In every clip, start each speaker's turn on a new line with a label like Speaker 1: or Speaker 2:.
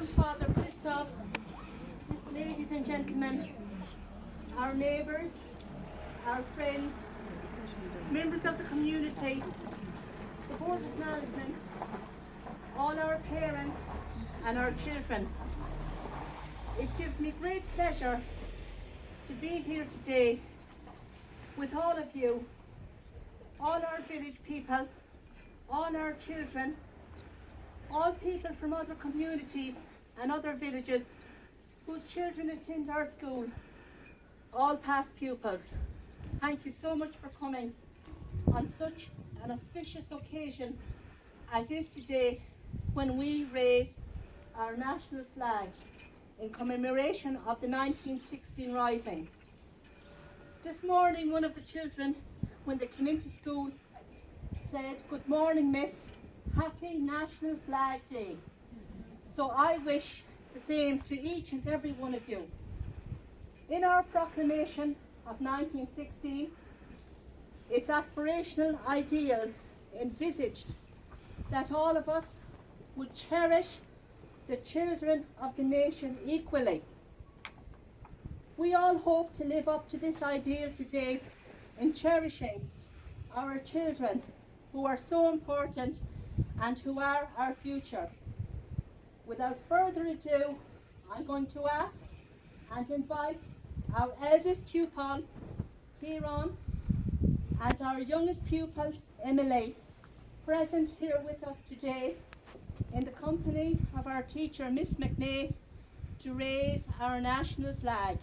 Speaker 1: Reverend Father Christoph, ladies and gentlemen, our neighbours, our friends, members of the community, the Board of Management, all our parents and our children. It gives me great pleasure to be here today with all of you, all our village people, all our children, all people from other communities and other villages whose children attend our school, all past pupils. Thank you so much for coming on such an auspicious occasion as is today, when we raise our national flag in commemoration of the 1916 Rising. This morning, one of the children, when they came into school, said, "Good morning, Miss. Happy National Flag Day." So I wish the same to each and every one of you. In our proclamation of 1916, its aspirational ideals envisaged that all of us would cherish the children of the nation equally. We all hope to live up to this ideal today in cherishing our children, who are so important and who are our future. Without further ado, I'm going to ask and invite our eldest pupil, Kieran, and our youngest pupil, Emily, present here with us today in the company of our teacher, Miss McNay, to raise our national flag.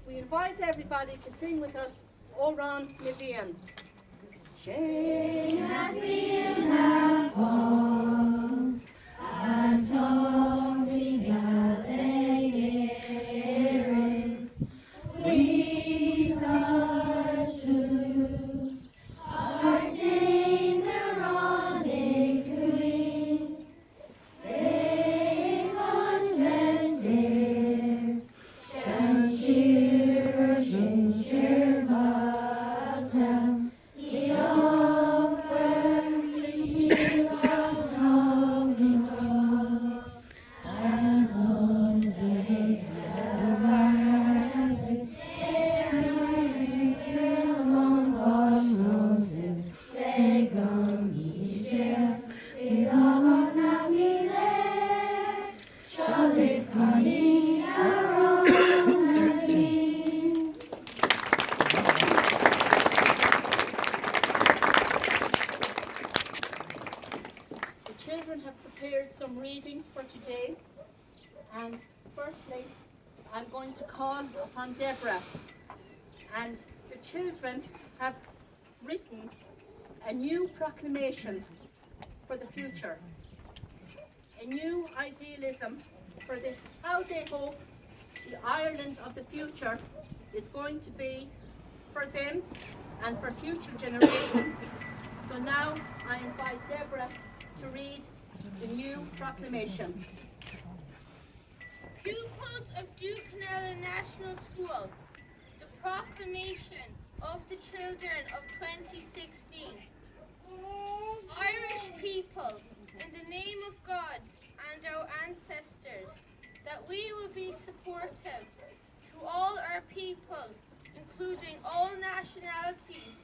Speaker 1: We invite everybody to sing with us, O Ron Nivian.
Speaker 2: Chain and field have fallen, and offering Eire, we guards to ordain the running queen. They confess their cheer us now. The offer which you have come in love, and on days of our among us roses, they come each year, with all of Nami there, shall live cunning around again.
Speaker 1: The children have prepared some readings for today, and firstly, I'm going to call upon Deborah, and the children have written a new proclamation for the future, a new idealism for how they hope the Ireland of the future is going to be for them and for future generations. So now I invite Deborah to read the new proclamation.
Speaker 3: Pupils of Dukenella National School, the proclamation of the children of 2016. Irish people, in the name of God and our ancestors, that we will be supportive to all our people, including all nationalities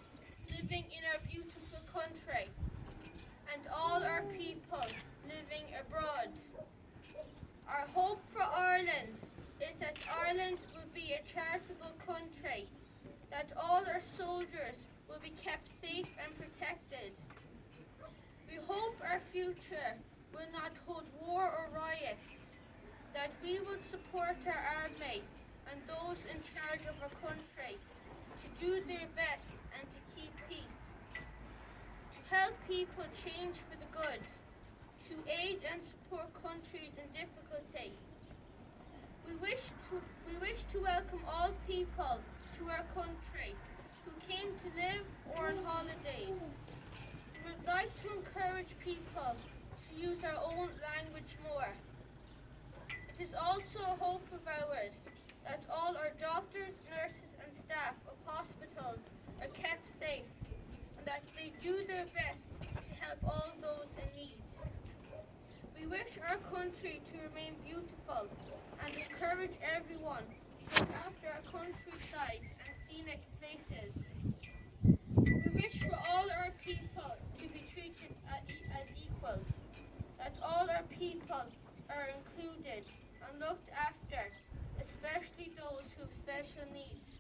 Speaker 3: living in our beautiful country, and all our people living abroad. Our hope for Ireland is that Ireland will be a charitable country, that all our soldiers will be kept safe and protected. We hope our future will not hold war or riots, that we will support our army and those in charge of our country to do their best and to keep peace, to help people change for the good, to aid and support countries in difficulty. We wish to welcome all people to our country who came to live or on holidays. We would like to encourage people to use our own language more. It is also a hope of ours that all our doctors, nurses and staff of hospitals are kept safe and that they do their best to help all those in need. We wish our country to remain beautiful and encourage everyone to look after our countryside and scenic places. We wish for all our people to be treated as equals, that all our people are included and looked after, especially those who have special needs,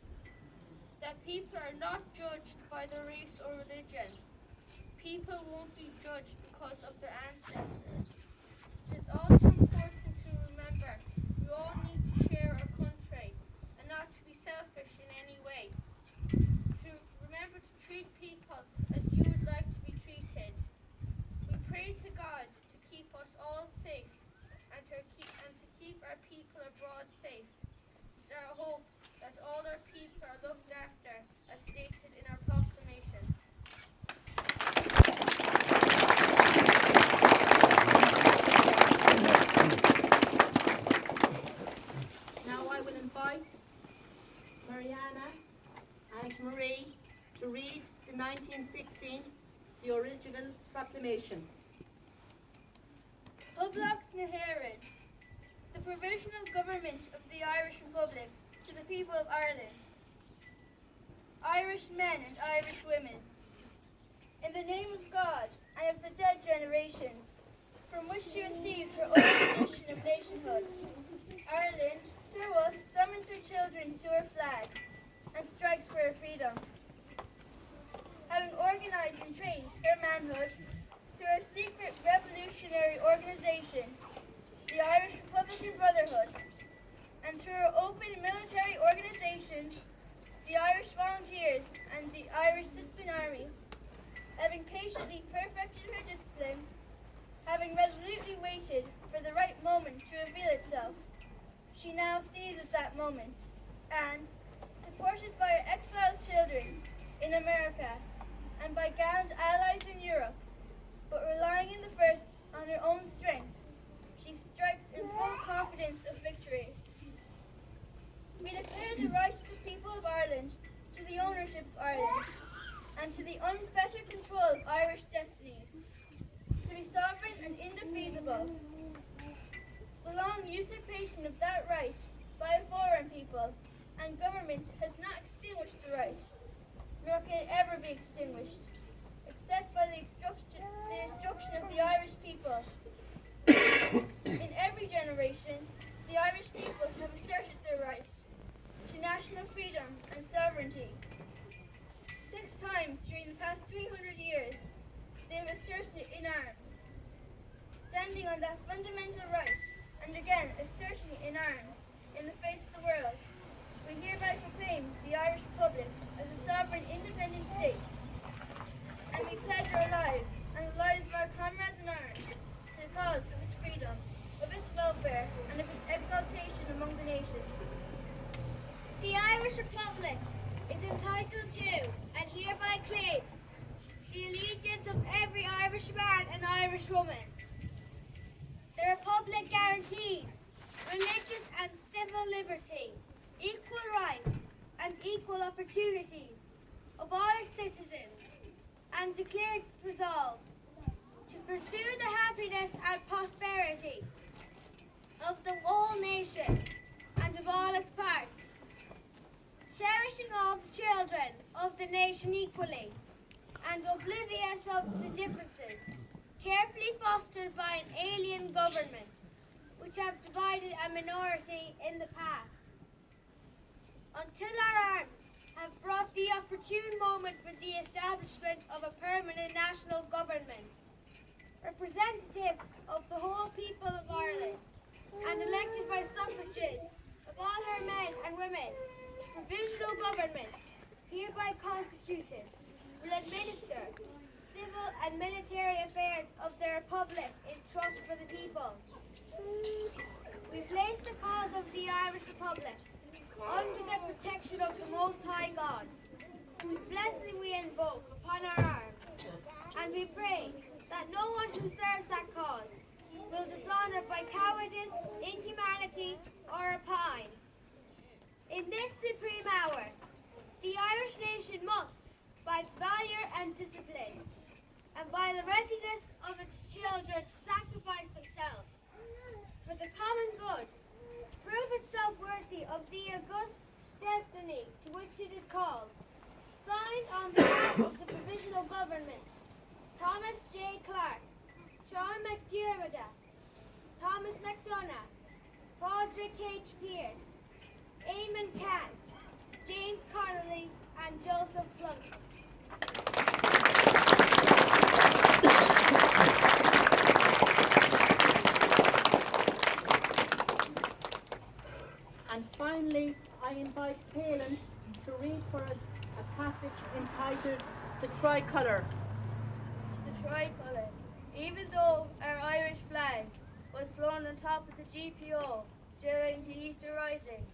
Speaker 3: that people are not judged by their race or religion. People won't be judged because of their ancestors. It is also important to remember we all need to share our country and not to be selfish in any way. To remember to treat people as you would like to be treated. We pray to God to keep us all safe and to keep our people abroad safe. It's our hope that all our people are looked after as stated in our proclamation.
Speaker 1: Now I will invite Mariana and Marie to read the 1916, the original proclamation.
Speaker 4: Public na Eire, the provisional government of the Irish Republic to the people of Ireland, Irish men and Irish women, in the name of God and of the dead generations, from which she receives her own tradition of nationhood, Ireland, through us, summons her children to her flag and strikes for her freedom. Having organized and trained her manhood through her secret revolutionary organization, the Irish Republican Brotherhood, and through her open military organizations, the Irish Volunteers and the Irish Citizen Army, having patiently perfected her discipline, having resolutely waited for the right moment to reveal itself, she now seizes that moment, and, supported by her exiled children in America and by gallant allies in Europe, but relying in the first on her own strength, she strikes in full confidence of victory. We declare the right of the people of Ireland to the ownership of Ireland and to the unfettered control of Irish destinies, to be sovereign and indefeasible. The long usurpation of that right by a foreign people and government has not extinguished the right, nor can it ever be extinguished, except by the destruction of the Irish people. In every generation, the Irish people have asserted their right to national freedom and sovereignty. 6 times during the past 300 years, they have asserted it in arms. Standing on that fundamental right, and again asserting it in arms, in the face of the world, we hereby proclaim the Irish Republic as a sovereign independent state. And we pledge our lives, and the lives of our comrades in arms, to the cause of its freedom, of its welfare, and of its exaltation among the nations.
Speaker 2: The Irish Republic is entitled to, and hereby claims, the allegiance of every Irish man and Irish woman. The Republic guarantees religious and civil liberty, equal rights, and equal opportunities of all its citizens, and declares its resolve to pursue the happiness and prosperity of the whole nation and of all its parts, cherishing all the children of the nation equally and oblivious of the differences, carefully fostered by an alien government, which have divided a minority in the past. Until our arms have brought the opportune moment for the establishment of a permanent national government, representative of the whole people of Ireland, and elected by suffrages of all her men and women, the provisional government, hereby constituted, will administer civil and military affairs of the Republic in trust for the people. We place the cause of the Irish Republic under the protection of the Most High God, whose blessing we invoke upon our arms, and we pray that no one who serves that cause will dishonor by cowardice, inhumanity, or rapine. In this supreme hour, the Irish nation must, by valor and discipline, and by the readiness of its children to sacrifice themselves for the common good, prove itself worthy of the august destiny to which it is called. Signed on behalf of the Provisional Government, Thomas J. Clark, Sean McDermott, Thomas McDonough, Padraig H. Pearce, Eamon Kant, James Connolly, and Joseph Plunkett.
Speaker 1: And finally, I invite Caelan to read for us a passage entitled The Tricolour.
Speaker 3: The tricolour. Even though our Irish flag was flown on top of the GPO during the Easter Rising,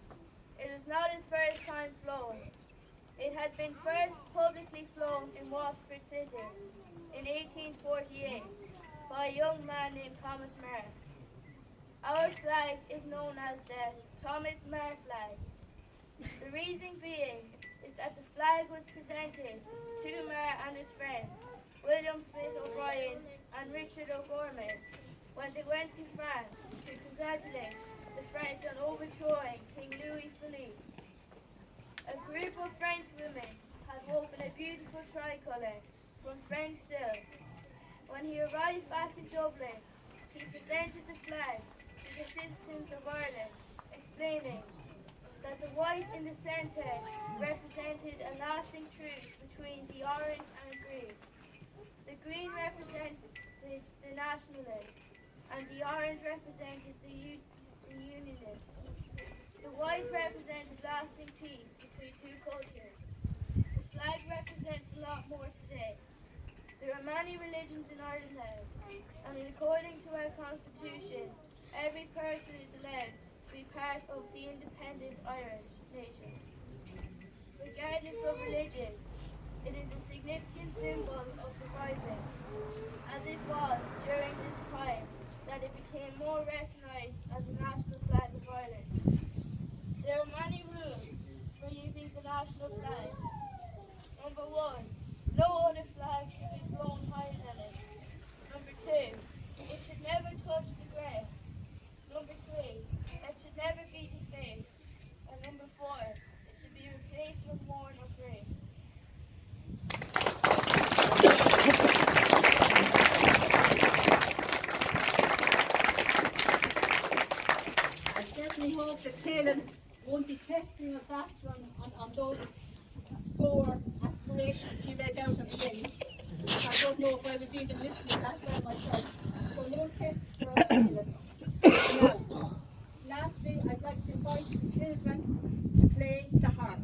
Speaker 3: it was not its first time flown. It had been first publicly flown in Watford City in 1848 by a young man named Thomas Marr. Our flag is known as the Thomas Marr flag. The reason being is that the flag was presented to Marr and his friends, William Smith O'Brien and Richard O'Gorman, when they went to France to congratulate the French on overthrowing King Louis Philippe. A group of French women had woven a beautiful tricolour from French silk. When he arrived back in Dublin, he presented the flag to the citizens of Ireland, explaining that the white in the centre represented a lasting truce between the orange and green. The green represented the nationalists, and the orange represented the unionists. The white represented lasting peace between two cultures. The flag represents a lot more today. There are many religions in Ireland now, and according to our constitution, every person is allowed to be part of the independent Irish nation. Regardless of religion, it is a significant symbol of the rising, as it was during this time that it became more recognised as a national flag of Ireland. There are many rules for using the national flag. Number 1, no other flag should be flown higher than it. Number 2, it should never touch the ground. Number 3, it should never be defaced. And number 4, it should be replaced when worn or free.
Speaker 1: I certainly hope that Caelan won't be testing us after on those 4 aspirations he read out at the end. I don't know if I was even listening that well myself. So no test for us, Caelan. Now, lastly, I'd like to invite the children to play the harp.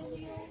Speaker 2: Will you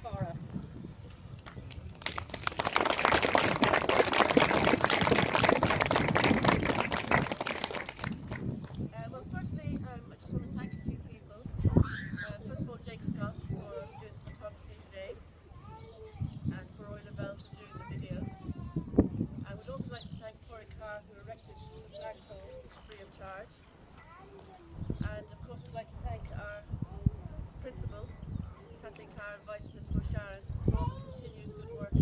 Speaker 5: for us.
Speaker 6: Well, firstly, I just want to thank a few people. First of all, Jake Scott for doing the photography today, and for Eire for doing the video. I would also like to thank Corey Carr, who erected the flagpole free of charge. And of course, we'd like to thank our principal, Kathleen Carr, and Vice Principal Sharon, for all the continued good work